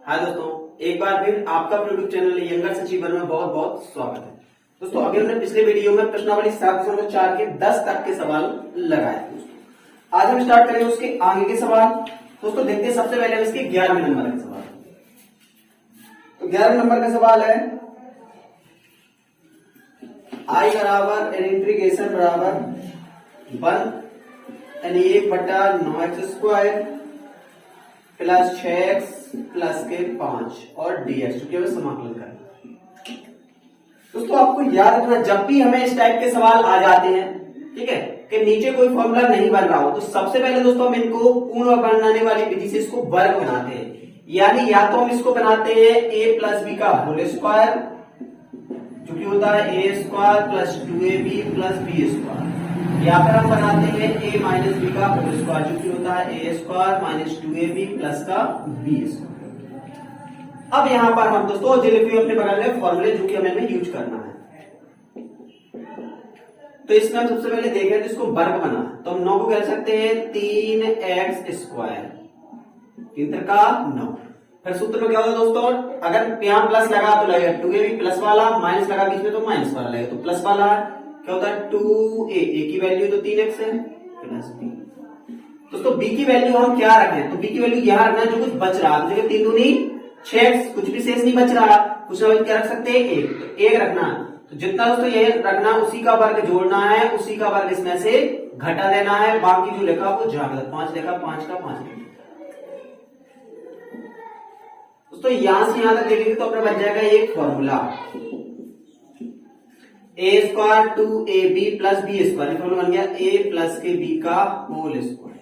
हाय दोस्तों, एक बार फिर आपका यूट्यूब चैनल यंगर अचीवर में बहुत बहुत स्वागत है। दोस्तों अभी हमने पिछले वीडियो में प्रश्नावली 7.4 के 10 तक के सवाल लगाए थे। आज हम स्टार्ट करेंगे उसके आगे के सवाल। दोस्तों देखते हैं सबसे पहले हम इसके 11वें नंबर के सवाल। तो 11वें नंबर का सवाल है आई बराबर इंटीग्रेशन बराबर 1 यानी 1/9x² प्लस 6x प्लस के 5 और dx क्योंकि हमें समाकलन करना। दोस्तों आपको याद रखना, जब भी हमें इस टाइप के सवाल आ जाते हैं, ठीक है, कि नीचे कोई फॉर्मूला नहीं बन रहा हो, तो सबसे पहले दोस्तों हम इनको पूर्ण बनाने वाली विधि से इसको वर्ग बनाते हैं। यानी या तो हम इसको बनाते हैं a प्लस बी का होल स्क्वायर, जो कि होता है a² plus 2ab plus b², या फिर हम बनाते हैं a माइनस बी का होल स्क्वायर, जो कि होता है a² माइनस 2ab प्लस का b²। अब यहां पर हम दोस्तों जो लिखे अपने बगल में फॉर्मूले जो कि हमें यूज करना है, तो इसमें हम सबसे पहले देख रहे हैं इसको वर्ग बना, तो हम 9 को कह सकते हैं 3x², 3 का 9। फिर सूत्र में क्या होगा दोस्तों, अगर यहां प्लस लगा तो लगेगा 2ab प्लस वाला, माइनस लगा बीच में तो माइनस वाला लगेगा, तो प्लस वाला क्या होता है 2a, a की वैल्यू तो 3x है प्लस b। दोस्तों b की वैल्यू हम क्या रखें, तो b की वैल्यू यहां रखना जो कुछ बच रहा है, 3 दूनी 6x, कुछ भी शेष नहीं बच रहा, कुछ ना क्या रख सकते हैं 1, तो 1 रखना। तो जितना दोस्तों ये रखना उसी का वर्ग जोड़ना है, उसी का वर्ग इसमें से घटा देना है, बाकी जो लिखा वो झाड़ 5 लिखा, 5 का 5 लिखा। दोस्तों यहां से यहां तक देखेंगे तो अपना बन जाएगा एक formula a² 2ab plus b², formula बन गया a प्लस के b का होल स्क्वायर।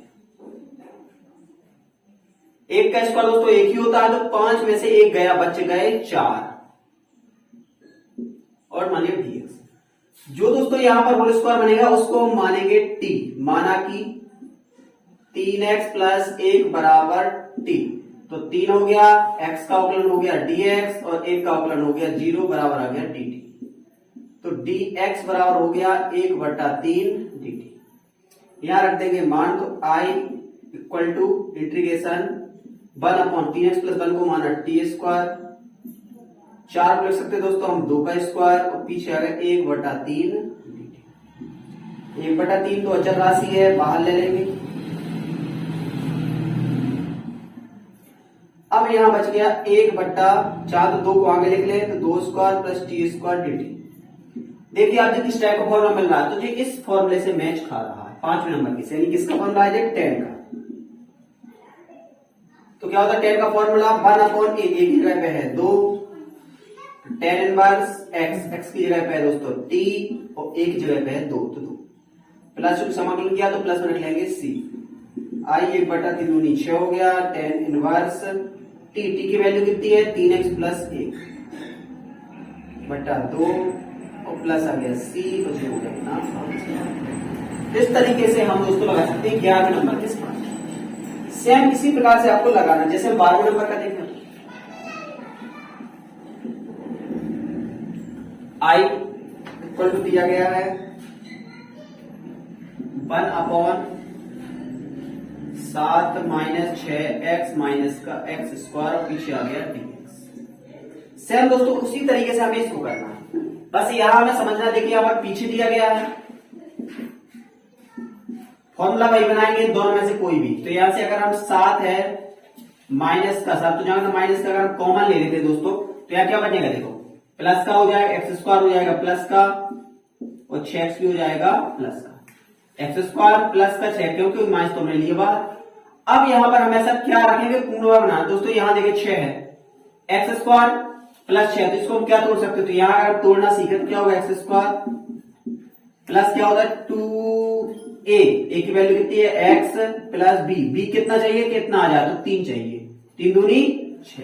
एक का स्क्वायर दोस्तों एक ही होता है, तो 5 में से एक गया, बच गए 4 और मानिए dx। जो दोस्तों यहां पर होल स्क्वायर बनेगा उसको हम मानेंगे t, माना कि 3x प्लस 1 बराबर t, तो 3 हो गया, x का अवकलन हो गया dx और 1 का अवकलन हो गया 0 बराबर आ गया dt। तो dx बराबर हो गया 1/3 dt। यहां रख देंगे मान, तो i equal to integration 1/3x plus 1 को माना t², 4 को लिख सकते हैं दोस्तों हम 2 का स्क्वायर, और पीछे आ गया 1/3 dt। 1/3 तो अचर राशि है, बाहर ले लेंगे। अब यहां बच गया 1/4, तो 2 को आगे लिख ले, तो 2² प्लस t² dt। देखिए आप जब इस टाइप का फॉर्मूला मिल रहा है तो ये इस फॉर्मूले से मैच खा रहा है, 5वें नंबर की, यानी किसका फॉर्मूला है, 10 का। तो क्या होता है 10 का फॉर्मूला 1/a, की जगह पे है 2, tan इनवर्स x की जगह पे है दोस्तों t और a की जगह पे है 2, तो 2 प्लस समाकलन किया तो प्लस में रख लेंगे c, i 1/3 दूनी 6 हो गया, tan इनवर्स t की वैल्यू कितनी है 3x प्लस 1/2 और प्लस आ गया c, तो जो हो गया 5। इस तरीके से हम दोस्तों लगा सकते हैं 11वें नंबर के सवाल। सेम इसी प्रकार से आपको लगाना, जैसे हम 12वें नंबर का देखें, i इक्वल टू दिया गया है 1/7 माइनस 6x माइनस का x² और पीछे आ गया dx। सेम दोस्तों उसी तरीके से हमें इसको करना है, बस यहां हमें समझना, देखिए यहां पर पीछे दिया गया है, फॉर्मूला वही बनाएंगे दोनों में से कोई भी। तो यहां से अगर हम 7 है माइनस का 7, तो जहां माइनस का अगर हम कॉमन ले लेते दोस्तों, तो यहां क्या बचेगा, देखो प्लस का हो जाएगा, x² हो जाएगा प्लस का, और 6x भी हो जाएगा प्लस का, x² प्लस का 6, क्योंकि माइनस तो हमने लिए बाहर। अब यहां पर हम ऐसा क्या रखेंगे, पूर्ण बना। दोस्तों यहां देखिए 6 है, x² प्लस 6, तो इसको हम क्या तोड़ सकते हैं, तो यहां अगर तोड़ना सीखे तो क्या होगा, x² प्लस क्या होता है 2a, a की वैल्यू कितनी है x प्लस b कितना चाहिए, कितना आ जाए, तो 3 चाहिए, 3 दूनी 6,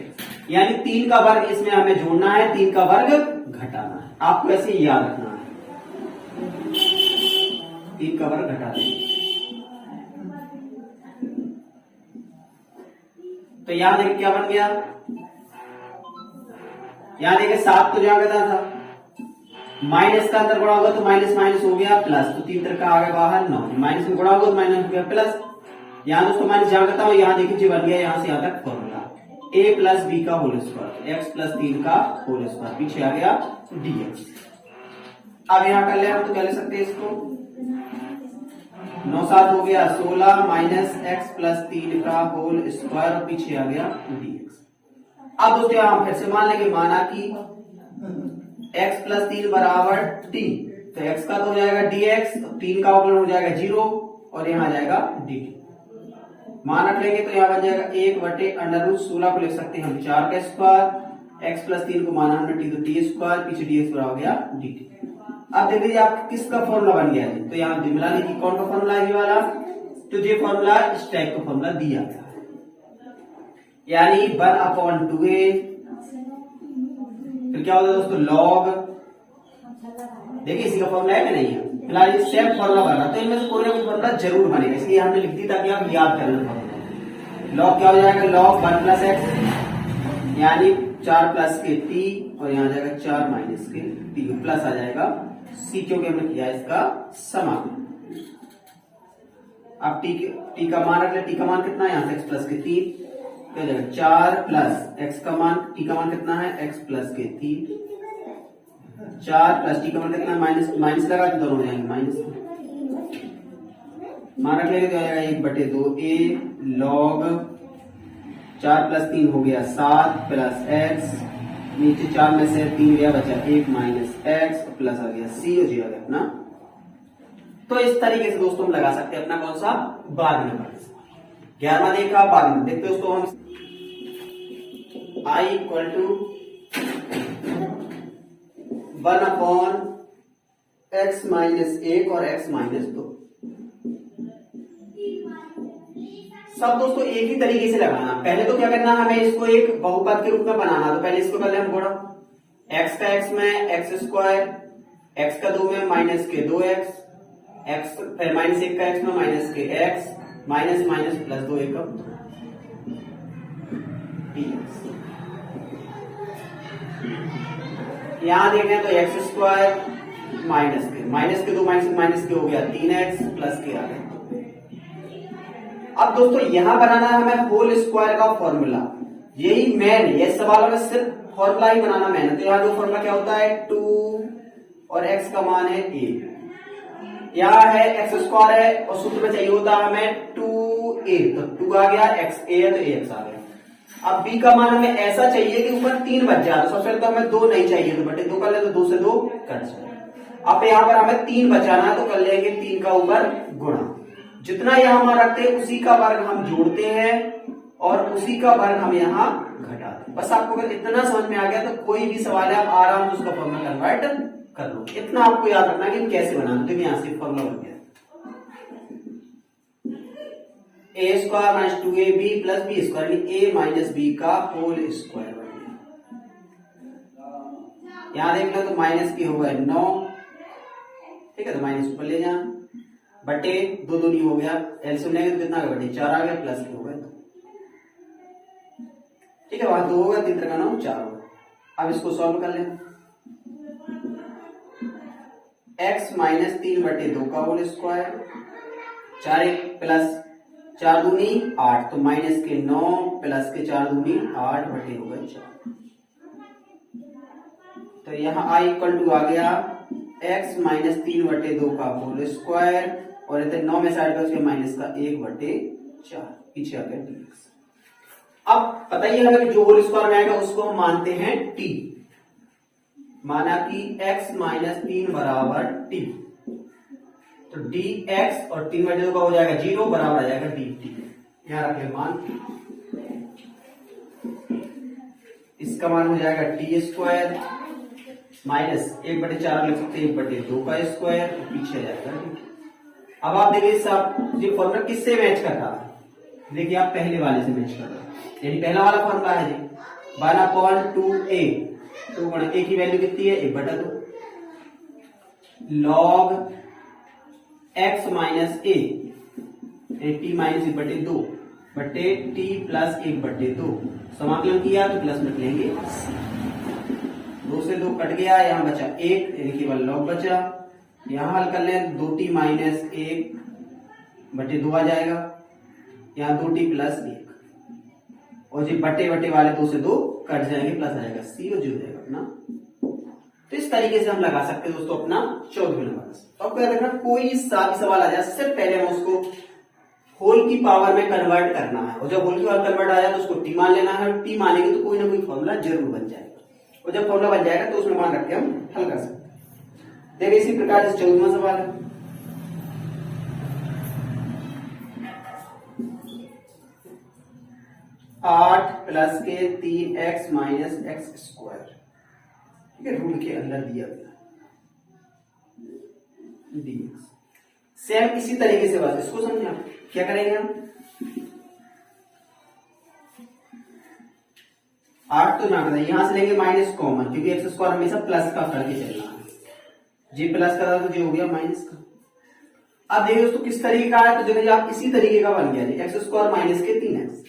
यानी 3 का वर्ग इसमें हमें जोड़ना है, 3 का वर्ग घटाना है। आपको ऐसे याद रखना है, 3 का वर्ग घटा देंगे। तो यहां देखिए क्या बन गया, यहां देखिए 7 तो जहां गया था, माइनस का अंदर गुणा होगा तो माइनस माइनस हो गया प्लस, तो 3 का आ गया बाहर 9, माइनस में गुणा होगा तो माइनस हो गया प्लस, यहाँ दोस्तों माइनस जहां करता हूं, यहाँ देखिए बन गया यहाँ से यहाँ तक फॉर्मूला। ए प्लस बी का होल स्क्वायर, एक्स प्लस 3 का होल स्क्वायर, पीछे आ गया dx। अब यहां कर ले हम तो क्या ले सकते हैं इसको, 9 7 हो गया 16 माइनस एक्स प्लस 3 का होल स्क्वायर और पीछे आ गया dx। अब दोस्तों हम फिर से मान लेंगे, माना कि x प्लस 3 बराबर t, तो x का तो हो जाएगा dx, 3 का अवकलन हो जाएगा 0 और यहाँ आ जाएगा dt। मान रख लेंगे तो यहाँ बन जाएगा 1/√16 को लिख सकते हैं हम 4 का स्क्वायर, x प्लस 3 को माना हमने t तो t स्क्वायर, पीछे dx बराबर हो गया dt। अब देख लीजिए आप किसका फॉर्मूला बन गया है, तो यहाँ मिला नहीं कि कौन सा फॉर्मूला है ये वाला, तो ये फॉर्मूला इस टाइप का फॉर्मूला दिया गया है, यानी 1/2a, फिर क्या होता है दोस्तों log, देखिए इसी का फॉर्मूला है कि नहीं है, फिलहाल ये सेम फॉर्मूला बन रहा, तो इनमें से कोई ना कोई फॉर्मूला जरूर बनेगा, इसलिए हमने लिख दी ताकि आप याद कर लें। log क्या हो जाएगा, log 1 प्लस एक्स यानी 4 प्लस के t और यहाँ जाएगा 4 माइनस के t, प्लस आ जाएगा c क्योंकि हमने किया इसका समाकलन। अब t का मान रख ले, t का मान कितना है, यहाँ से x प्लस के 3 तो हो जाएगा 4 प्लस x का मान, t का मान कितना है x प्लस के 3, 4 प्लस t का मान कितना है माइनस, माइनस लगा तो दोनों हो जाएंगे माइनस, मान रख लेंगे तो आएगा 1/2a log 4 प्लस 3 हो गया 7 प्लस x, नीचे 4 में से 3 गया बचा 1 माइनस x प्लस आ गया c हो जाएगा अपना। तो इस तरीके से दोस्तों हम लगा सकते हैं अपना कौन सा 12 नंबर, 11वां देखा 12वां देखते दोस्तों हम, i equal to 1/x minus 1 और x माइनस 2, सब दोस्तों एक ही तरीके से लगाना। पहले तो क्या करना, हमें इसको एक बहुपद के रूप में बनाना, तो पहले इसको कर ले हम गुणा, x का x में एक्स स्क्वायर, x का 2 में माइनस के 2x, x फिर माइनस 1 का x में माइनस के x, माइनस माइनस प्लस 2 एकम dx। यहां देखें तो एक्स स्क्वायर माइनस के 2 माइनस के हो गया 3x प्लस के आ गया। अब दोस्तों यहां बनाना है हमें होल स्क्वायर का फॉर्मूला, यही मेन, ये सवालों में सिर्फ फॉर्मूला ही बनाना मेन है। तो यहाँ जो फॉर्मूला क्या होता है 2 और x का मान है a, यहाँ है एक्स स्क्वायर है और सूत्र में चाहिए होता है हमें 2a, तो 2 आ गया, x a है तो ax आ गया। अब b का मान हमें ऐसा चाहिए कि ऊपर 3 बच जाए, तो सबसे पहले तो हमें 2 नहीं चाहिए, तो बटे 2 कर ले तो 2 से 2 कट जाए। अब यहाँ पर हमें 3 बचाना है तो कर लेंगे 3 का ऊपर गुणा, जितना यहाँ हम रखते हैं उसी का वर्ग हम जोड़ते हैं और उसी का वर्ग हम यहाँ घटाते हैं। बस आपको अगर इतना समझ में आ गया तो कोई भी सवाल है आप आराम से उसका फॉर्मूला कन्वर्ट कर लो। इतना आपको याद रखना कि कैसे बनाना, तो यहाँ से फॉर्मूला बन गया a square minus 2ab plus B square, यानी a माइनस बी का होल स्क्वायर बन गया। यहाँ देख लो तो माइनस की होगा 9, ठीक है, तो माइनस ऊपर ले जाना, बटे 2 दूनी हो गया, एलसीएम लेंगे तो कितना बटे 4 आ गया, प्लस हो गया, ठीक है, वहां 2 होगा, 3 3 का 9 4 होगा। अब इसको सॉल्व कर लें, x माइनस 3 बटे 2 का होल स्क्वायर, 4 प्लस 4 दूनी 8, तो माइनस के 9 प्लस के 4 दूनी 8 बटे होगा 4। तो यहाँ i इक्वल टू आ गया x माइनस 3 बटे 2 का होल स्क्वायर और इधर 9 में साइड का माइनस का 1 बटे 4, पीछे आ गया dx। अब बताइए हमें कि जो होल स्क्वायर में आएगा उसको हम मानते हैं t, माना कि x माइनस 3 बराबर t, तो dx और 3 बटे 2 का हो जाएगा 0 बराबर आ जाएगा dt। यहां रखें मान, इसका मान हो जाएगा t स्क्वायर माइनस 1 बटे 4 लिख सकते हैं 1 बटे 2 का स्क्वायर, पीछे जाएगा dt। अब आप देखिए सब ये फॉर्मूला किससे मैच कर रहा है, देखिए आप पहले वाले से मैच कर रहे हैं, यानी पहला वाला फॉर्मूला है जी 1/2a, तो a की वैल्यू कितनी है 1 बटा 2 log x minus a t minus 1 बटे 2 बटे t प्लस 1 बटे 2, समाकलन किया तो प्लस में लेंगे 2 से 2 कट गया, यहाँ बचा 1 यानी केवल log बचा। यहाँ हल कर लें 2t माइनस 1 बटे 2 आ जाएगा, यहाँ 2t प्लस 1 और जो बटे बटे वाले 2 से 2 कट जाएंगे, प्लस आ जाएगा सी और जी हो जाएगा अपना। तो इस तरीके से हम लगा सकते हैं दोस्तों अपना 14वें नंबर से। तो आपको याद रखना कोई सा भी सवाल आ जाए सबसे पहले हम उसको होल की पावर में कन्वर्ट करना है, और जब होल की पावर कन्वर्ट आ जाए तो उसको टी मान लेना है, और टी मानेंगे तो कोई ना कोई फॉर्मूला जरूर बन जाएगा, और जब फॉर्मूला बन जाएगा तो उसमें मान रख के हम हल कर सकते हैं। देखिए इसी प्रकार से 14वां सवाल है। आठ प्लस के 3x माइनस एक्स स्क्वायर, ठीक है, रूल के अंदर दिया गया dx। सेम इसी तरीके से बस इसको समझे आप क्या करेंगे हम 8 तो ना करें, यहां से लेंगे माइनस कॉमन, क्योंकि एक्स स्क्वायर हमेशा प्लस का करके चलना है, जी प्लस का था तो जी हो गया माइनस का। अब देखिए दोस्तों किस तरीके का है, तो देखिए आप इसी तरीके का बन गया एक्स स्क्वायर माइनस के 3x।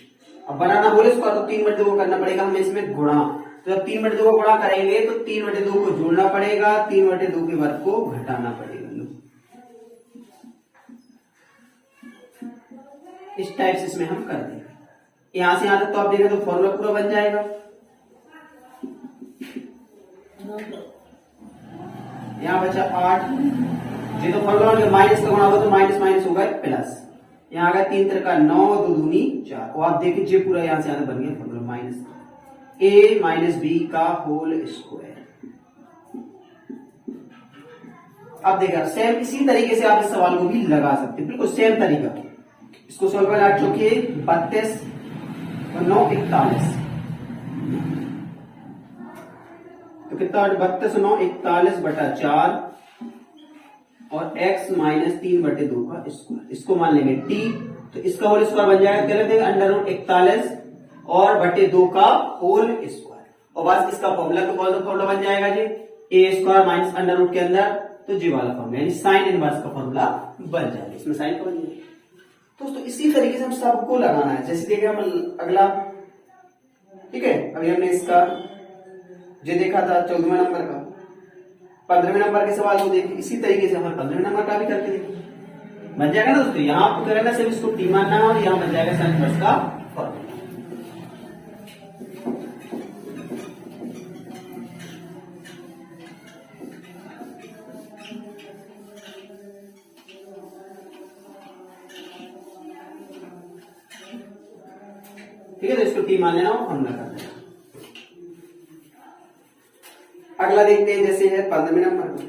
अब बनाना होल स्क्वायर तो 3/2 को करना पड़ेगा हमें इसमें गुणा, तो जब 3/2 को गुणा करेंगे तो 3/2 को जोड़ना पड़ेगा, 3/2 के वर्ग को घटाना पड़ेगा। इस टाइप से इसमें हम कर देंगे। यहां से यहां तक तो आप देखें तो फॉर्मूला पूरा बन जाएगा। यहां बचा 8, जी तो फॉर्मूला बन गया, माइनस का गुणा होगा तो माइनस माइनस होगा प्लस, यहाँ आ गया 3 3 का 9, 2 दूनी 4, और आप देखिए पूरा यहां से यहां बन गया formula minus a minus B का होल स्क्वायर। अब देखिए सेम इसी तरीके से आप इस सवाल को भी लगा सकते हैं, बिल्कुल सेम तरीका। इसको सॉल्व कर आ चुकी है 32 और 9 41, तो कितना 32 और 9 41 बटा 4 और x माइनस 3/2 का स्क्वायर, इसको मान लेंगे t, तो इसका होल स्क्वायर बन जाएगा, क्या लिखेंगे अंडर रूट 41 और बटे 2 का होल स्क्वायर, और बस इसका फॉर्मूला तो कौन सा फॉर्मूला बन जाएगा जी a square minus under root के अंदर तो जी वाला फॉर्मूला, यानी साइन इनवर्स का फॉर्मूला बन जाएगा, इसमें साइन का बन जाएगा। दोस्तों इसी तरीके से हम सबको लगाना है, जैसे देखिए हम अगला, ठीक है, अभी हमने इसका जो देखा था 14वें नंबर का, 15वें नंबर के सवाल को देखिए इसी तरीके से हम 15वें नंबर का भी करके देखिए, बन जाएगा ना दोस्तों। यहाँ आपको करना सिर्फ इसको टी मानना है और यहाँ बन जाएगा साइन इनवर्स का फॉर्मूला। ठीक है, तो इसको टी मान लेना और फॉर्मूला कर देना। अगला देखते हैं, जैसे है 15वें नंबर में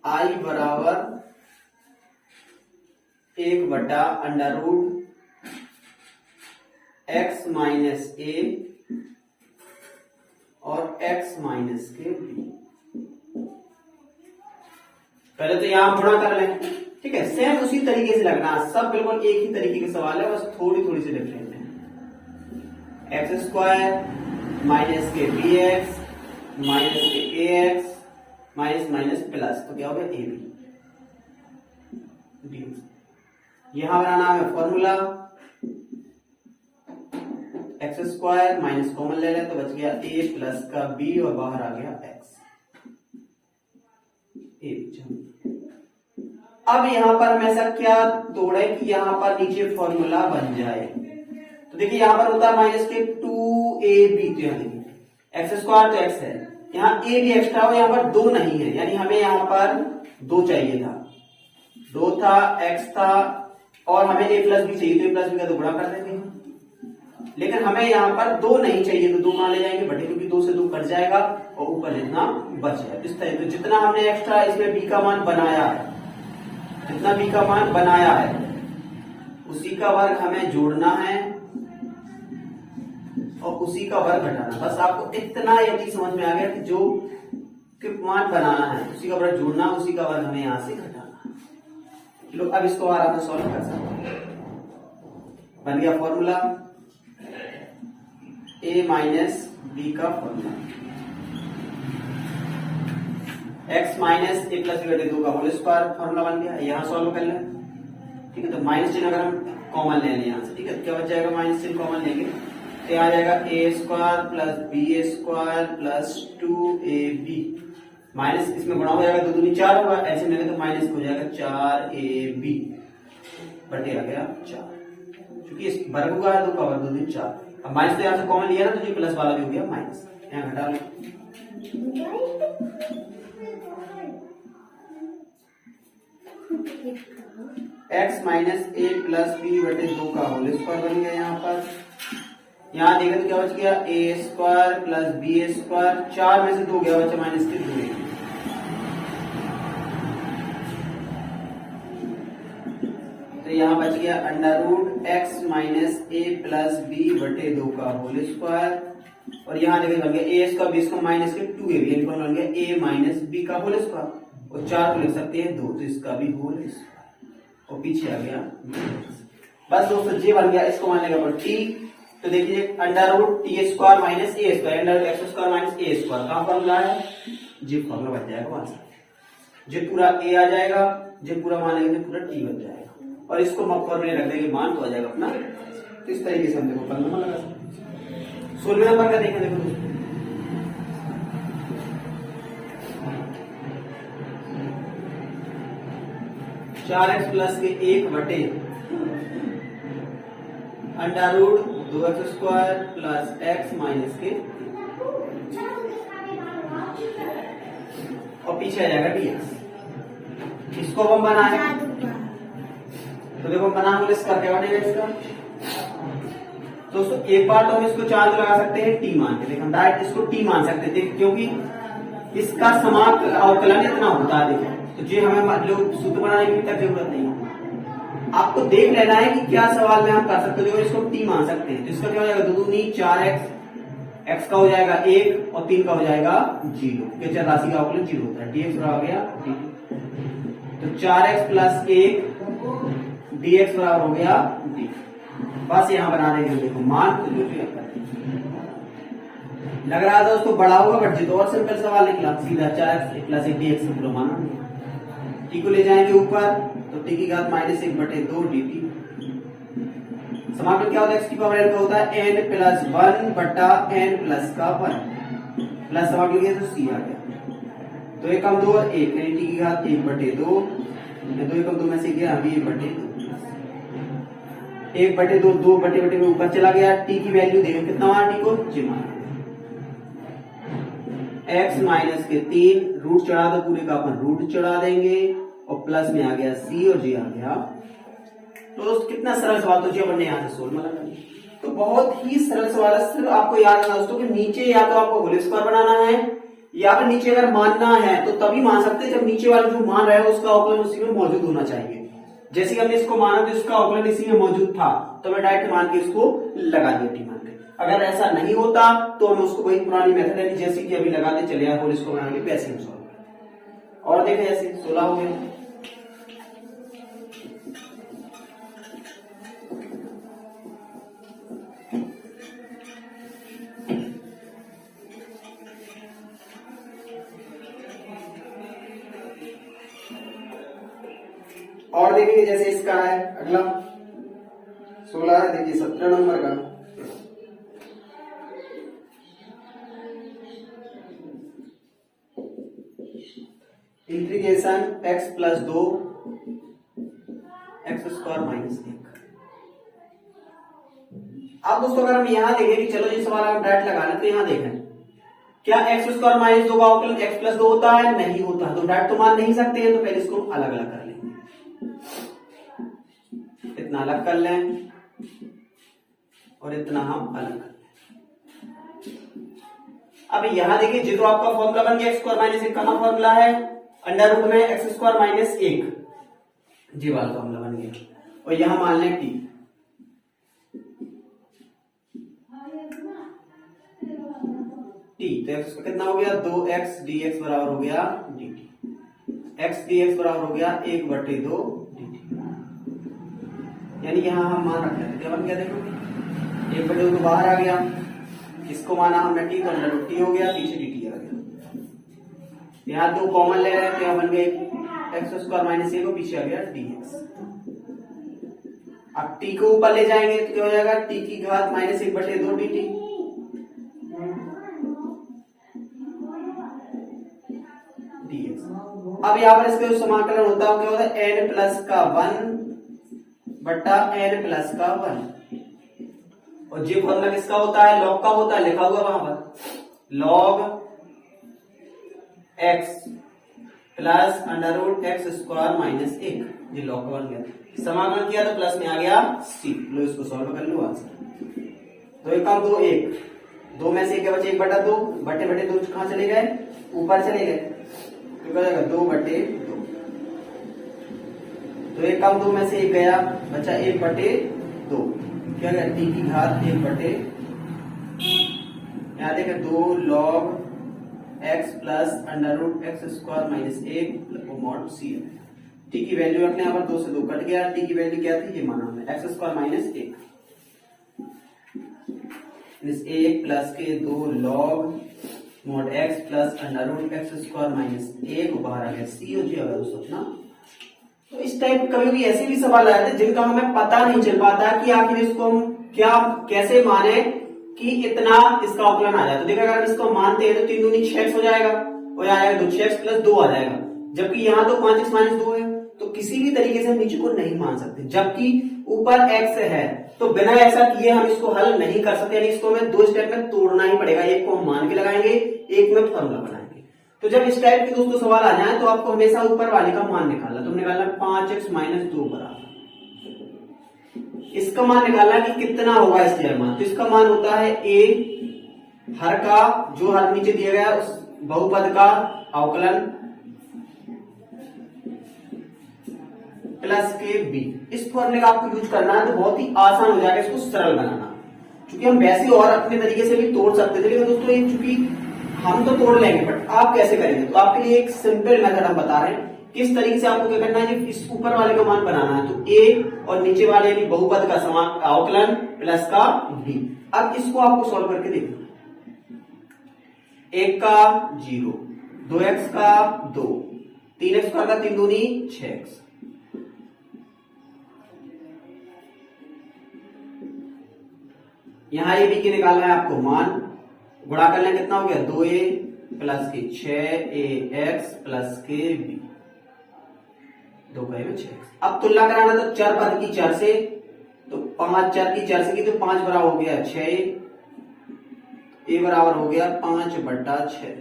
आई बराबर 1 बटा अंडर रूट एक्स माइनस ए और एक्स माइनस के बी। पहले तो यहां गुणा कर लें, ठीक है, सेम उसी तरीके से लगना, सब बिल्कुल एक ही तरीके के सवाल है, बस थोड़ी थोड़ी सी डिफरेंट है। एक्स स्क्वायर माइनस के बी एक्स माइनस के ए एक्स माइनस माइनस प्लस, तो क्या हो गया ए बी। यहां बनाना है formula, x square minus common ले लें तो बच गया ए प्लस का बी और बाहर आ गया एक्स। अब यहां पर हम ऐसा क्या तोड़े कि यहां पर नीचे फॉर्मूला बन जाए, तो देखिए यहां पर होता है माइनस के 2ab, तो यहां देखिए एक्स स्क्वायर तो एक्स है, यहाँ ए भी एक्स्ट्रा हो, यहाँ पर 2 नहीं है, यानी हमें यहाँ पर 2 चाहिए था, 2 था, एक्स था, और हमें ए प्लस बी चाहिए, तो ए प्लस बी का 2 गुणा कर देंगे, लेकिन हमें यहाँ पर 2 नहीं चाहिए, तो 2 कहां ले जाएंगे बटे, क्योंकि 2 से 2 कट जाएगा और ऊपर जितना बच जाए इस तरह। तो जितना हमने एक्स्ट्रा इसमें बी का मान बनाया है, जितना बी का मान बनाया है उसी का वर्ग हमें जोड़ना है और उसी का वर्ग घटाना। बस आपको इतना यदि समझ में आ गया कि जो मान बनाना है उसी का वर्ग जोड़ना, उसी का वर्ग हमें यहां से घटाना है। चलो अब इसको आराम से सॉल्व कर सकते हैं। बन गया फॉर्मूला a माइनस बी का फॉर्मूला, x माइनस ए प्लस बी बटे 2 का होल स्क्वायर फॉर्मूला बन गया। यहां सॉल्व कर लें, ठीक है, तो माइनस चिन्ह अगर हम कॉमन ले लें यहां से, ठीक है, क्या बच जाएगा, माइनस चिन्ह कॉमन लेंगे तो आ जाएगा A square plus B square plus 2ab minus इसमें गुणा हो जाएगा, 2 दूनी 4 होगा, ऐसे लेंगे तो माइनस हो जाएगा 4ab बटे आ गया 4, क्योंकि इस वर्ग होगा 2 का वर्ग 2 दूनी 4। अब माइनस तो यहाँ से कॉमन लिया ना, तो ये प्लस वाला भी हो गया माइनस, यहाँ घटा लो। x माइनस ए प्लस बी बटे 2 का होल स्क्वायर बन गया। यहाँ पर यहाँ देखें तो क्या बच गया, ए स्क्वायर प्लस बी स्क्वायर, 4 में से 2 गया बचा माइनस के 2। तो यहाँ बच गया अंडर रूट एक्स माइनस ए प्लस बी बटे 2 का होल स्क्वायर, और यहाँ देखें बन गया ए स्क्वायर बी स्क्वायर माइनस के 2ab बन गया ए माइनस बी का होल स्क्वायर, और 4 को लिख सकते हैं 2, तो इसका भी होल स्क्वायर, और पीछे आ गया। बस दोस्तों जे बन गया, इसको मान लेगा पर टी। तो देखिए under root T square minus A square, under root x square minus A square का फॉर्मूला है, जे फॉर्मूला बन जाएगा वहां से, जे पूरा ए आ जाएगा, जे पूरा मान लेंगे पूरा टी बन जाएगा, और इसको फॉर्मूले रख देंगे मान तो आ जाएगा अपना। तो इस तरीके से हम देखो 15 नंबर लगा सकते हैं। 16 नंबर का देखें, देखो दोस्तों 4x प्लस के 1 बटे under root 2x square plus x minus के, और पीछे आ जाएगा dx। इसको हम बना है, तो देखो बना होल स्क्वायर क्या बनेगा इसका। दोस्तों एक बार तो हम इसको चार्ज लगा सकते हैं टी मान के, देखो हम डायरेक्ट इसको टी मान सकते थे, क्योंकि इसका समाकल अवकलन इतना होता है। देखो तो जे हमें मतलब सूत्र बनाने की तक जरूरत नहीं है, आपको देख लेना है कि क्या सवाल में हम कर सकते हो। इसको टी मान सकते हैं, तो इसका क्या हो जाएगा 2 दूनी 4x, x का हो जाएगा 1 और 3 का हो जाएगा 0, क्योंकि राशि का अवकलन 0 होता है। dx बराबर हो गया dt, तो 4x प्लस 1 dx बराबर हो गया dt। बस यहाँ बना देंगे, देखो मान तो जो लग रहा था उसको बड़ा होगा, बट जी तो और सिंपल सवाल निकला, सीधा 4x प्लस 1 dx को माना। टी को ले जाएंगे ऊपर, तो टी की घात माइनस 1 बटे 2 dt। समाकलन क्या होता है, x की पावर n का होता है n प्लस 1 बटा n प्लस का 1, प्लस समाकलन किया तो c आ गया, तो 1 कम 2 और 1, यानी टी की घात 1 बटे 2, 2 कम 2 में से गया अभी 1 बटे 2, 1 बटे 2, 2 बटे बटे में ऊपर चला गया। टी की वैल्यू देखो कितना माना, टी को j माना, x माइनस के 3 रूट चढ़ा दो, पूरे का अपन रूट चढ़ा देंगे, और प्लस में आ गया c और j आ गया। तो दोस्तों कितना सरल सवाल, तो जी अपन ने यहाँ से सोल्व माना। तो बहुत ही सरल सवाल है, सिर्फ आपको याद रखना दोस्तों कि नीचे या तो आपको होल स्क्वायर बनाना है, या फिर नीचे अगर मानना है तो तभी मान सकते हैं जब नीचे वाला जो मान रहा है उसका अवकलन उसी में मौजूद होना चाहिए। जैसे हमने इसको माना तो इसका अवकलन इसी में मौजूद था, तो मैं डायरेक्ट मान के इसको लगा दिया टी मान के। अगर ऐसा नहीं होता तो हम उसको वही पुरानी मेथड है जैसे कि अभी लगाते चले आए, होल इसको बनाएंगे वैसे हम सॉल्व करेंगे। और देखें ऐसे 16 हो गया, और देखेंगे जैसे इसका है अगला 16 है, देखिए 17 नंबर का। Integration x plus 2 x square minus 1। अब दोस्तों अगर हम यहां देखें कि चलो ये सवाल हम डायरेक्ट लगा लें, तो यहां देखें क्या एक्स स्क्वायर माइनस 2 का अवकलन x प्लस 2 होता है, नहीं होता है, तो डायरेक्ट तो मान नहीं सकते हैं, तो पहले इसको अलग अलग कर लेंगे, इतना अलग कर लें और इतना हम अलग कर लें। अब यहां देखिए जी तो आपका फॉर्मूला बन गया एक्स स्क्वायर माइनस 1, कहां फॉर्मूला है अंडर रूट में एक्स स्क्वायर माइनस 1, जी वाला फॉर्मूला बन गया, और यहां मान लें टी। तो एक्स कितना हो गया 2x dx बराबर हो गया dt, x dx बराबर हो गया 1 बटे 2 dt, यानी यहां हम मान रख लेते, क्या बन गया देखो 1 बटे 2 तो बाहर आ गया, इसको माना हमने टी, तो अंडर रूट टी हो गया, पीछे dt आ गया, यहाँ 2 कॉमन ले रहे हैं, तो यहाँ बन गए एक्स स्क्वायर माइनस 1 को पीछे आ गया dx। अब t को ऊपर ले जाएंगे तो क्या हो जाएगा t की घात माइनस 1 बटे 2 dt, अब यहाँ पर इसका जो समाकलन होता है क्या होता है, एन प्लस का 1 बटा एन प्लस का 1। और ये फॉर्मूला किसका होता है, लॉग का होता है, लिखा हुआ वहां पर log x plus under root x square minus 1, ये लॉग का बन गया। समाकलन किया तो प्लस में आ गया सी। लो इसको सॉल्व कर लो आंसर। 2 एकम 2 1, 2 में से क्या बचे 1 बटा 2, बटे बटे 2 कहां चले गए, ऊपर चले गए, तो क्या जाएगा 2 बटे 2। तो 1 कम 2 में से 1 गया, बचा 1 बटे 2, क्या गया टी की घात 1 बटे, यहाँ देखें 2 log x plus under root x square minus 1 mod C. T की वैल्यू रखने यहाँ पर 2 से 2 कट गया, टी की वैल्यू क्या थी ये माना हमने, एक्स स्क्वायर माइनस 1 1 प्लस के 2 log mod x plus under root x square minus 1 बाहर आ गया सी। और जी अगर दोस्तों अपना, तो इस टाइप कभी भी ऐसे भी सवाल आते हैं जिनका हमें पता नहीं चल पाता कि आखिर इसको हम क्या कैसे माने कि इतना इसका अवकलन आ जाए। तो देखा अगर हम इसको मानते हैं तो 3 दूनी 6x हो जाएगा, और आएगा 2x प्लस 2 आ जाएगा, जबकि यहाँ तो 5x माइनस 2 है, तो किसी भी तरीके से हम नीचे को नहीं मान सकते। जबकि ऊपर x है तो बिना ऐसा किए हम इसको हल नहीं कर सकते, यानी इसको हमें 2 स्टेप में तोड़ना ही पड़ेगा। एक को हम मान के लगाएंगे, एक में फॉर्मूला बनाएंगे। तो जब इस टाइप के दोस्तों सवाल आ जाए तो आपको हमेशा ऊपर वाले का मान निकालना। तुम निकालना 5x माइनस 2 बराबर, इसका मान निकालना कि कितना होगा इसका मान। तो इसका मान होता है a हर का, जो हर नीचे दिया गया उस बहुपद का अवकलन प्लस के b। इस फॉर्मूले का आपको यूज करना है तो बहुत ही आसान हो जाएगा इसको सरल बनाना, क्योंकि हम वैसे और अपने तरीके से भी तोड़ सकते थे, लेकिन दोस्तों ये चूंकि हम तो तोड़ लेंगे बट आप कैसे करेंगे, तो आपके लिए एक सिंपल मेथड हम बता रहे हैं किस तरीके से आपको क्या करना है। इस ऊपर वाले का मान बनाना है, तो a और नीचे वाले यानी बहुपद का समान अवकलन प्लस का b। अब इसको आपको सॉल्व करके देखना, 1 का 0, 2x का 2, 3x का 3 दूनी 6x, यहां ये b के निकालना है आपको मान, गुणा कर लें कितना हो गया 2a प्लस के 6ax प्लस के b, 2 का 6x। अब तुलना कराना तो चर पद की चर से, तो 5 चर की चर से की तो 5 बराबर हो गया 6, a बराबर हो गया 5 बटा 6,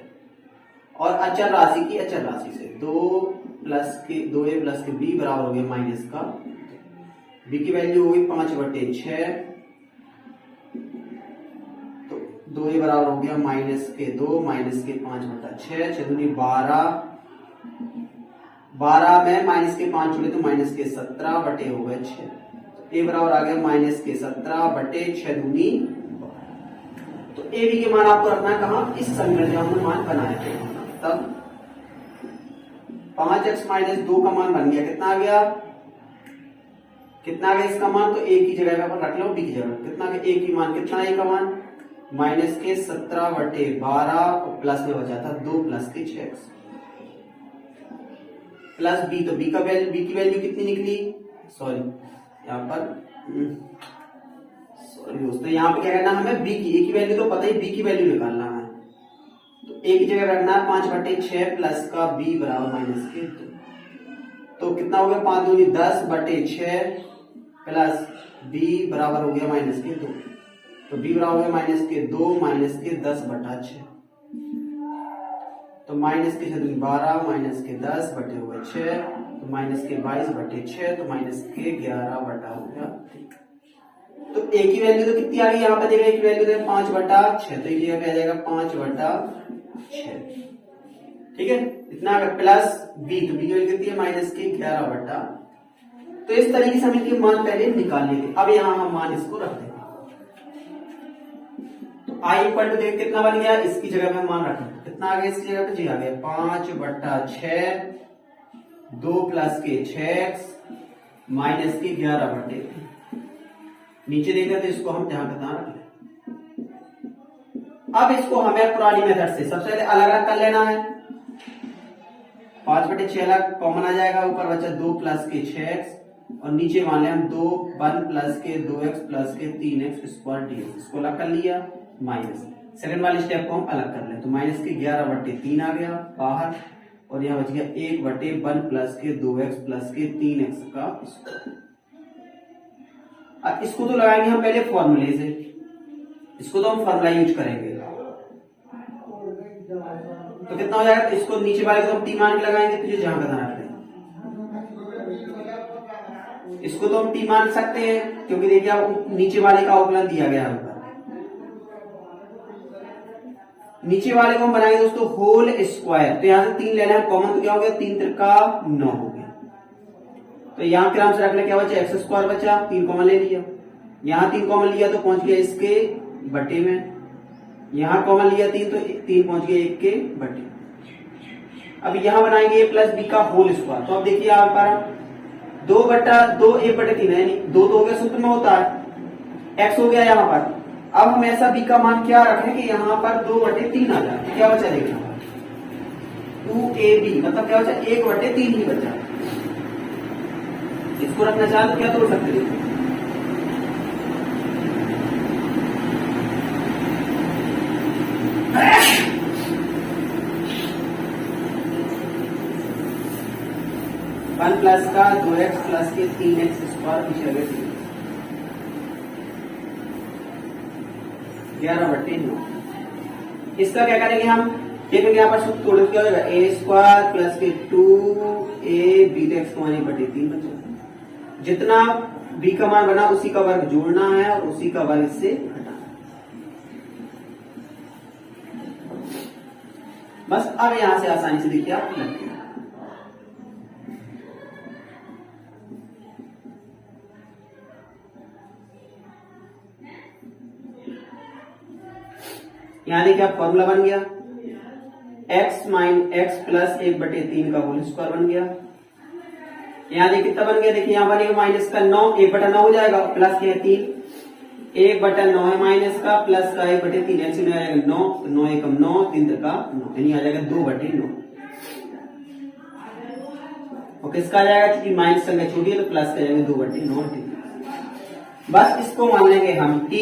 और अचर राशि की अचर राशि से 2a प्लस के b बराबर हो गया माइनस का, b की वैल्यू हो गई 5 बटे 6, तो 2a बराबर हो गया माइनस के 2 माइनस के 5 बटा 6, 6 दूनी 12, 12 में माइनस के 5 छोड़े तो माइनस के 17 बटे हो गए 6, a बराबर आ गया माइनस के 17 बटे 6 दूनी 12। तो a b के मान आपको रखना है कहां, इस समीकरण में हमने मान बनाए थे। तब 5x माइनस 2 का मान बन गया, कितना आ गया, कितना आ गया इसका मान, तो a की जगह पर रख लो, b की जगह कितना, a की मान कितना, a का मान माइनस के 17 बटे 12 प्लस में बचा था 2 प्लस के 6x प्लस b, तो b की वैल्यू कितनी निकली, सॉरी यहाँ पर सॉरी दोस्तों, यहाँ पे क्या करना है हमें b की, a की वैल्यू तो पता ही, b की वैल्यू निकालना है। तो a की जगह रखना है 5 बटे 6 प्लस का b बराबर माइनस के 2, तो कितना हो गया 5 दूनी 10 बटे 6 प्लस b बराबर हो गया माइनस के 2, तो b बराबर हो गया माइनस के 2 माइनस के 10 बटा 6, तो माइनस के 12 माइनस के 10 बटे हो गए 6, तो माइनस के 22 बटे 6, तो माइनस के 11 बटा हो गया। तो a की वैल्यू तो कितनी आ गई, यहाँ पर देखा a की वैल्यू तो 5 बटा 6, तो ये क्या आ जाएगा 5 बटा 6, ठीक है इतना, प्लस b, तो b की वैल्यू कितनी है माइनस के 11 बटा। तो इस तरीके से हम इनके मान पहले निकाल लिए। अब यहाँ हम मान इसको रख देंगे, तो i इक्वल टू देख कितना बन गया, इसकी जगह में मान रखें कितना आ गया, इसकी जगह पे जी आ गया 5 बटा 6, 2 प्लस के 6x माइनस के 11 बटे, नीचे देख रहे थे इसको हम ध्यान रख लें। अब इसको हमें पुरानी मेथड से सबसे पहले अलग अलग कर लेना है, 5 बटे 6 अलग कॉमन आ जाएगा, ऊपर बचा 2 प्लस के 6x, और नीचे मान लिया हम 1 प्लस के 2x प्लस के 3x स्क्वायर dx, इसको अलग कर लिया माइनस। सेकंड वाले स्टेप को हम अलग कर लें, तो माइनस के 11 बटे 3 आ गया बाहर, और यहाँ बच गया 1/1 प्लस के 2x प्लस के 3x का स्क्वायर। अब इसको तो लगाएंगे हम पहले फॉर्मूले से, इसको तो हम फॉर्मूला यूज करेंगे। तो कितना हो जाएगा, तो इसको नीचे वाले को हम टी मान के लगाएंगे, तो जहां का ध्यान रखें, इसको तो हम टी मान सकते हैं क्योंकि देखिए आप नीचे वाले का अवकलन दिया गया है ऊपर। नीचे वाले को हम बनाएंगे दोस्तों होल स्क्वायर, तो यहां से 3 लेना है कॉमन, तो क्या हो गया 3 त्रिका 9 हो गया। तो यहां के नाम से रखना क्या बचा, एक्स स्क्वायर बचा, 3 कॉमन ले लिया, यहां 3 कॉमन लिया तो पहुंच गया इसके बटे में, यहां कॉमन लिया 3 तो 3 पहुंच गया 1 के बटे। अब यहां बनाएंगे a प्लस बी का होल स्क्वायर, तो अब देखिए यहां पर 2/2 1/3 है, नहीं 2 तो हो गया सूत्र में होता है, x हो गया यहाँ पर। अब हम ऐसा b का मान क्या रखें कि यहाँ पर 2/3 आ जाए, तो क्या बचा देखना 2ab, मतलब क्या बचा 1/3 ही बचा। इसको रखना चाहे तो क्या तोड़ सकते हैं, वन प्लस का 2x प्लस के 3x स्क्वायर पीछे लगे 11/9। इसका क्या करेंगे हम, देखेंगे यहाँ पर सूत्र तोड़ क्या होगा, a स्क्वायर प्लस के 2ab x को 1/3 बचा। जितना b का मान बना उसी का वर्ग जोड़ना है और उसी का वर्ग से घटाना। बस अब यहां से आसानी से देखिए आप लगते हैं, यहां देखिए आप फॉर्मूला बन गया x प्लस 1/3 का होल स्क्वायर बन गया। यहाँ देखिए कितना बन गया, देखिए यहाँ बनेगा माइनस का 9, 1/9 हो जाएगा, प्लस के 3, 1/9 है माइनस का, प्लस का 1/3 ऐसे में आएगा 9, 9 एकम 9, 3 का 9, यानी आ जाएगा 2/9। और किसका आ जाएगा, क्योंकि माइनस संख्या छोटी है तो प्लस का जाएगा 2/9। बस इसको मान लेंगे हम t,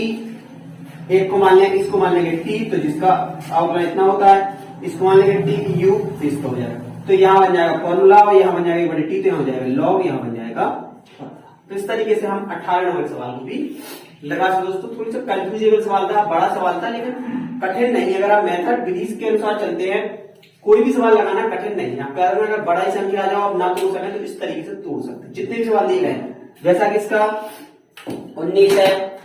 एक को मान लेंगे, इसको मान लेंगे t, तो जिसका अवकलन इतना होता है, इसको मान लेंगे t u, तो इसका हो जाएगा, तो यहाँ बन जाएगा फॉर्मूला, और यहाँ बन जाएगा 1/t, तो यहाँ हो जाएगा लॉग, यहाँ बन जाएगा। तो इस तरीके से हम 18 नंबर सवाल को भी लगा सकते। दोस्तों थोड़ी सा कंफ्यूजेबल सवाल था, बड़ा सवाल था, लेकिन कठिन नहीं। अगर आप मेथड विधि के अनुसार चलते हैं, कोई भी सवाल लगाना कठिन नहीं है। आपका अगर बड़ा ही संख्या आ जाओ, आप ना तोड़ सके तो इस तरीके से तोड़ सकते हैं। जितने भी सवाल दिए गए, जैसा कि इसका 19 है,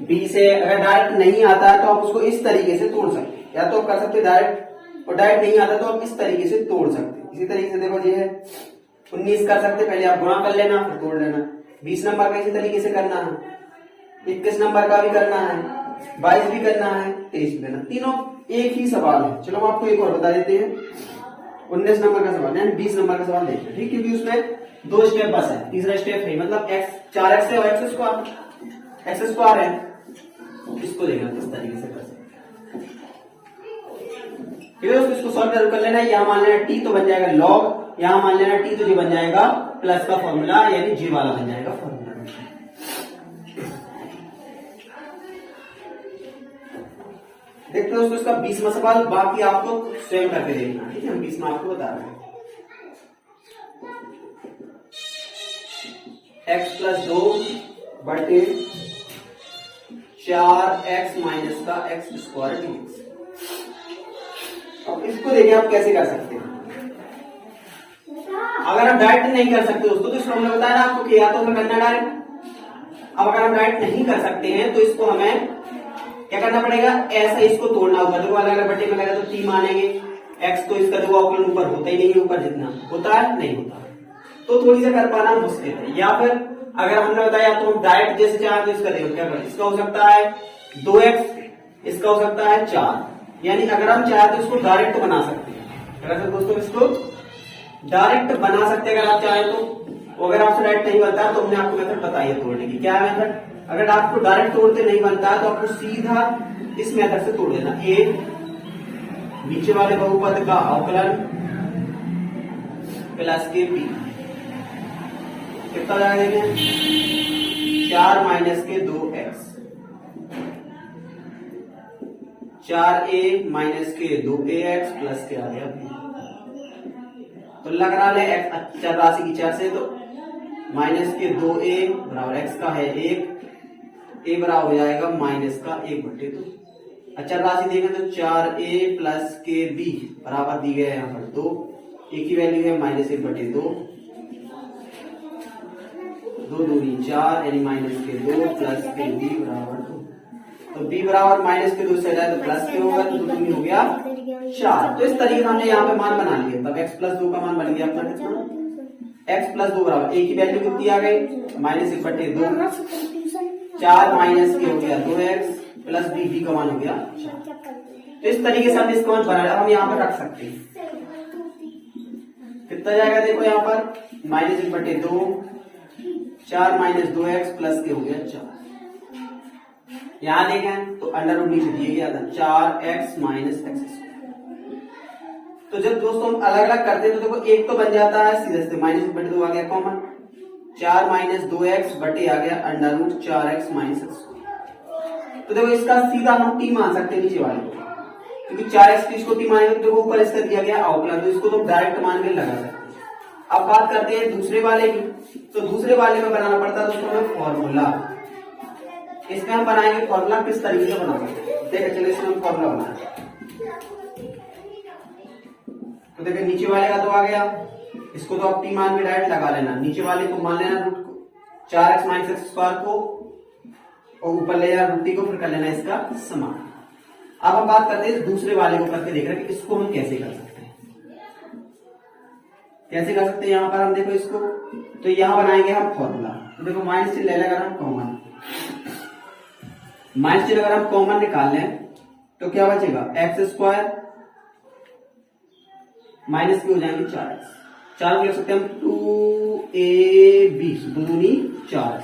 20 है, अगर डायरेक्ट नहीं आता है तो आप उसको इस तरीके से तोड़ सकते हैं, या तो आप कर सकते हैं डायरेक्ट, और डायरेक्ट नहीं आता तो आप इस तरीके से तोड़ सकते हैं। इसी तरीके से देखो ये है 19 कर सकते, पहले आप गुणा कर लेना फिर तोड़ लेना। 20 नंबर का इसी तरीके से करना है, 21 नंबर का भी करना है, 22 भी करना है, 23 भी करना, तीनों एक ही सवाल है। चलो हम आपको एक और बता देते हैं, 19 नंबर का सवाल है, 20 नंबर का सवाल देखिए, ठीक, क्योंकि उसमें 2 स्टेप बस है, तीसरा स्टेप है, मतलब x 4x है और x स्क्वायर है। इसको देखना किस तरीके से कर सकते, ठीक है। इसको सॉल्व कर लेना है, यहाँ मान लेना t तो बन जाएगा log, यहाँ मान लेना t तो ये बन जाएगा प्लस का फॉर्मूला, यानी g वाला बन जाएगा फॉर्मूला। देखते हो इसका 20वां सवाल, बाकी आपको स्वयं करके देखना, ठीक है। हम 20 में आपको बता रहे हैं, x प्लस 2 बटे 4x माइनस का x स्क्वायर dx। अब इसको देखिए आप कैसे कर सकते हैं। अगर हम डायरेक्ट नहीं कर सकते दोस्तों, तो इसको हमने बताया ना आपको कि या तो हमें करना डायरेक्ट। अब अगर हम डायरेक्ट नहीं कर सकते हैं तो इसको हमें क्या करना पड़ेगा, ऐसा इसको तोड़ना होगा। देखो अलग अलग बटे में लगा तो 3 मानेंगे, x तो इसका देखो अवकलन ऊपर होता ही नहीं है, ऊपर जितना होता है नहीं होता, तो थोड़ी सा कर पाना मुश्किल है। या फिर अगर हमने बताया तो हम डायरेक्ट जैसे चाहे तो इसका देखो क्या करें, इसका हो सकता है 2x, इसका हो सकता है 4, यानी अगर हम चाहे तो इसको डायरेक्ट बना सकते हैं। अगर दोस्तों इसको डायरेक्ट बना सकते हैं अगर आप चाहें तो। अगर आपसे डायरेक्ट नहीं बनता तो हमने आपको मेथड बताई है तोड़ने की। क्या है मेथड, अगर आपको डायरेक्ट तोड़ते नहीं बनता है तो आपको सीधा इस मेथड से तोड़ देना। a नीचे वाले बहुपद का अवकलन प्लस के b, कितना जाएगा देखिए 4 माइनस के 2x, 4a माइनस के 2ax प्लस के आ गया b। तुलना करा ले एक्स चर राशि की 4 से, तो माइनस के 2a बराबर एक्स का है 1, a बराबर हो जाएगा माइनस का 1/2। अचर राशि देखें तो 4a प्लस के b बराबर दी गई है यहाँ पर 2, a की वैल्यू है -1/2, 2 दूनी 4 यानी माइनस के 2 प्लस के b बराबर 2। तो b बराबर माइनस के 2 से जाए तो प्लस के होगा, तो 2 दूनी हो गया 4। तो इस तरीके से हमने यहाँ पे मान बना लिया। तब x प्लस 2 का मान बन गया अपना कितना, x प्लस 2 बराबर a की वैल्यू कितनी आ गई -1/2, 4 माइनस के हो गया 2x प्लस b का मान हो गया 4। तो इस तरीके से हमने इसका मान बनाया। हम यहाँ पर रख सकते हैं, कितना जाएगा देखो यहाँ पर -1/2, 4 माइनस 2x प्लस के हो गया 4। यहां देखें तो अंडर रूट नीचे दिया गया था 4x माइनस x। तो जब दोस्तों हम अलग अलग करते हैं तो देखो एक तो बन जाता है सीधे सीधे -1/2 आ गया कॉमन, 4 माइनस 2x बटे आ गया under root 4x minus x। तो देखो इसका सीधा हम t मान सकते हैं नीचे वाले को, क्योंकि 4x की इसको t मानेंगे तो देखो ऊपर इसका दिया गया अवकलन, तो इसको तो डायरेक्ट मान के लगा सकते हैं। अब बात करते हैं दूसरे वाले की। तो दूसरे वाले में बनाना पड़ता है दोस्तों हमें फॉर्मूला। इसमें हम बनाएंगे फॉर्मूला, किस तरीके से बनाएंगे देखिए। चलिए इसमें हम फॉर्मूला बनाएंगे। तो देखिए नीचे वाले का तो आ गया, इसको तो आप t मान के डायरेक्ट लगा लेना, नीचे वाले को मान लेना रूट को 4x माइनस एक्स स्क्वायर को, और ऊपर ले जाना रूट t को, फिर कर लेना इसका समान। अब हम बात करते हैं दूसरे वाले को करके देख रहे हैं कि इसको हम कैसे कर सकते हैं। कैसे कर सकते हैं यहाँ पर हम देखो इसको, तो यहाँ बनाएंगे हम फॉर्मूला। तो देखो माइनस चिन्ह ले लेकर हम कॉमन, माइनस चिन्ह अगर हम कॉमन निकाल लें तो क्या बचेगा, एक्स स्क्वायर माइनस की हो जाएंगे 4x, 4 लिख सकते हैं हम 2ab, 2 दूनी 4x।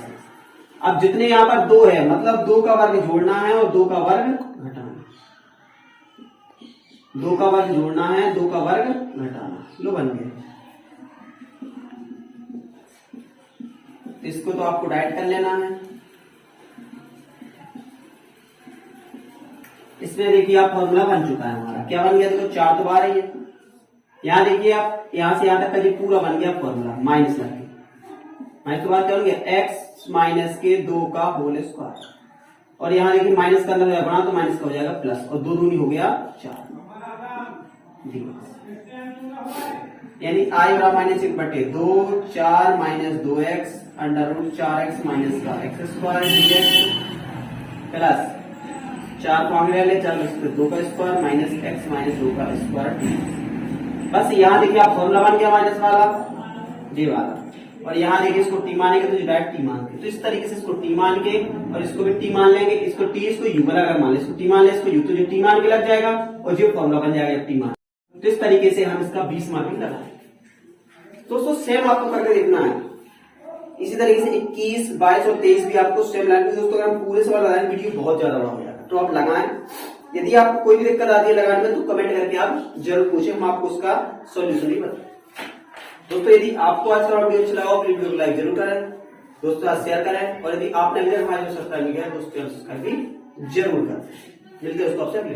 अब जितने यहाँ पर 2 है मतलब 2 का वर्ग जोड़ना है और 2 का वर्ग घटाना, 2 का वर्ग जोड़ना है 2 का वर्ग घटाना, लो बन गया। इसको तो आपको डाइट कर लेना है। इसमें देखिए आप फॉर्मूला बन चुका है हमारा, क्या बन गया देखो 4 तो बार ही है। यहाँ देखिए आप यहां से यहां तक का ये पूरा बन गया फॉर्मूला, माइनस लगे, माइनस के बाद क्या बन गया x माइनस के 2 का होल स्क्वायर, और यहाँ देखिए माइनस का अंदर बना तो माइनस का हो जाएगा प्लस, और 2 दूनी हो गया 4, यानी i बराबर -1/2, 4 minus 2x under root 4x minus का एक्स स्क्वायर dx प्लस 4 को आगे ले 4 2 का स्क्वायर माइनस x माइनस 2 का स्क्वायर। बस यहाँ देखिए आप फॉर्मूला बन गया माइनस वाला जी वाला, और यहाँ देखिए इसको टी मानेंगे तो डायरेक्ट टी मान के, तो इस तरीके से इसको टी मान के और इसको भी टी मान लेंगे, इसको टी इसको यू बना अगर मान ले, इसको टी मान ले इसको यू, तो जो टी मान के लग जाएगा और जो फॉर्मूला बन जाएगा टी मान। तो इस तरीके से हम इसका 20 मार्किंग लगाएंगे। दोस्तों सेम आपको करके देखना है, इसी तरीके से 21, 22 और 23 भी आपको सेम लगाएंगे। दोस्तों अगर हम पूरे सवाल लगाएंगे वीडियो बहुत ज्यादा बड़ा हो जाएगा, तो आप लगाएं। यदि आपको कोई भी दिक्कत आती है लगाने में तो कमेंट करके आप जरूर पूछें, हम आपको उसका सॉल्यूशन भी बताएं। दोस्तों यदि आपको आज का वीडियो अच्छा लगा हो वीडियो को लाइक जरूर करें, दोस्तों आज शेयर करें, और यदि आपने अभी तक हमारे सब्सक्राइब नहीं किया दोस्तों सब्सक्राइब भी जरूर करें। मिलते हैं दोस्तों आपसे अगले